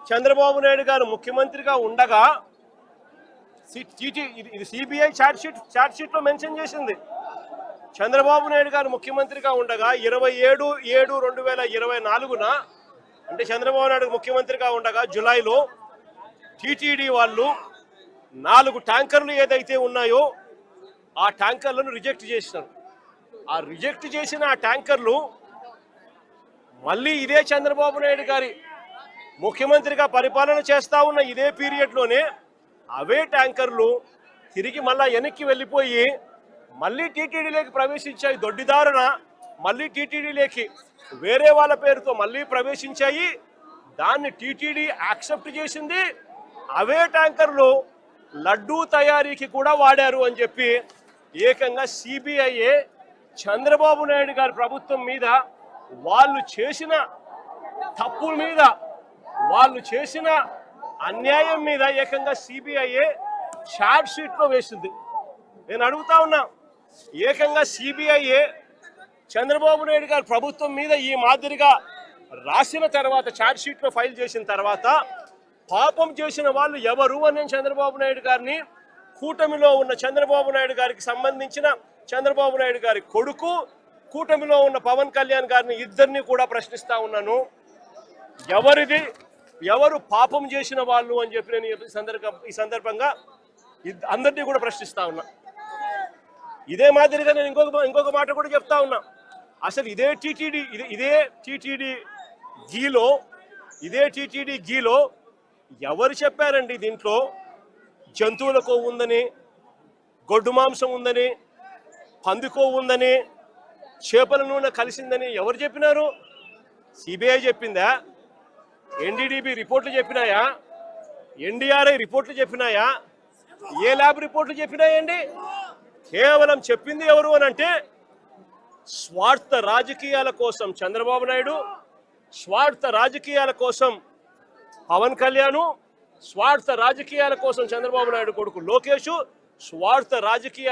చంద్రబాబు నాయుడు గారు ముఖ్యమంత్రిగా ఉండగా ఇది సిబిఐ ఛార్జ్ షీట్లో మెన్షన్ చేసింది. చంద్రబాబు నాయుడు గారు ముఖ్యమంత్రిగా ఉండగా 27/7/2024 అంటే చంద్రబాబు నాయుడు ముఖ్యమంత్రిగా ఉండగా జులైలో టీటీడీ వాళ్ళు 4 ట్యాంకర్లు ఏదైతే ఉన్నాయో ఆ ట్యాంకర్లను రిజెక్ట్ చేసినారు. ఆ రిజెక్ట్ చేసిన ఆ ట్యాంకర్లు మళ్ళీ ఇదే చంద్రబాబు నాయుడు గారి ముఖ్యమంత్రిగా పరిపాలన చేస్తా ఉన్న ఇదే పీరియడ్లోనే అవే ట్యాంకర్లు తిరిగి మళ్ళా వెనక్కి వెళ్ళిపోయి మళ్ళీ టీటీడీలోకి ప్రవేశించాయి. దొడ్డిదారున మళ్ళీ టీటీడీలోకి వేరే వాళ్ళ పేరుతో మళ్ళీ ప్రవేశించాయి. దాన్ని టీటీడీ యాక్సెప్ట్ చేసింది. అవే ట్యాంకర్లు లడ్డూ తయారీకి కూడా వాడారు అని చెప్పి ఏకంగా సిబిఐఏ చంద్రబాబు నాయుడు గారి ప్రభుత్వం మీద వాళ్ళు చేసిన తప్పుల మీద వాళ్ళు చేసిన అన్యాయం మీద ఏకంగా సిబిఐఏ ఛార్జ్ షీట్లో వేసింది. నేను అడుగుతా ఉన్నా, ఏకంగా సిబిఐఏ చంద్రబాబు నాయుడు గారి ప్రభుత్వం మీద ఈ మాదిరిగా రాసిన తర్వాత ఛార్జ్ షీట్లో ఫైల్ చేసిన తర్వాత పాపం చేసిన వాళ్ళు ఎవరు అని చంద్రబాబు నాయుడు గారిని, కూటమిలో ఉన్న చంద్రబాబు నాయుడు గారికి సంబంధించిన చంద్రబాబు నాయుడు గారి కొడుకు, కూటమిలో ఉన్న పవన్ కళ్యాణ్ గారిని ఇద్దరిని కూడా ప్రశ్నిస్తా ఉన్నాను. ఎవరు పాపం చేసిన వాళ్ళు అని చెప్పి నేను ఈ సందర్భంగా అందరినీ కూడా ప్రశ్నిస్తా ఉన్నా. ఇదే మాదిరిగా నేను ఇంకొక మాట కూడా చెప్తా ఉన్నా. అసలు ఇదే టీటీడీ గీలో ఎవరు చెప్పారండి దీంట్లో జంతువుల కొవ్వు ఉందని, గొడ్డు మాంసం ఉందని, పంది కొవ్వు ఉందని, చేపల నూనె కలిసిందని ఎవరు చెప్పినారు? సిబిఐ చెప్పిందా? ఎన్డీడీబీ రిపోర్ట్లు చెప్పినాయా? ఎన్డీఆర్ఐ రిపోర్ట్లు చెప్పినాయా? ఏ ల్యాబ్ రిపోర్ట్లు చెప్పినాయండి? కేవలం చెప్పింది ఎవరు అని అంటే స్వార్థ రాజకీయాల కోసం చంద్రబాబు నాయుడు, స్వార్థ రాజకీయాల కోసం పవన్ కళ్యాణ్, స్వార్థ రాజకీయాల కోసం చంద్రబాబు నాయుడు కొడుకు లోకేష్, స్వార్థ రాజకీయాల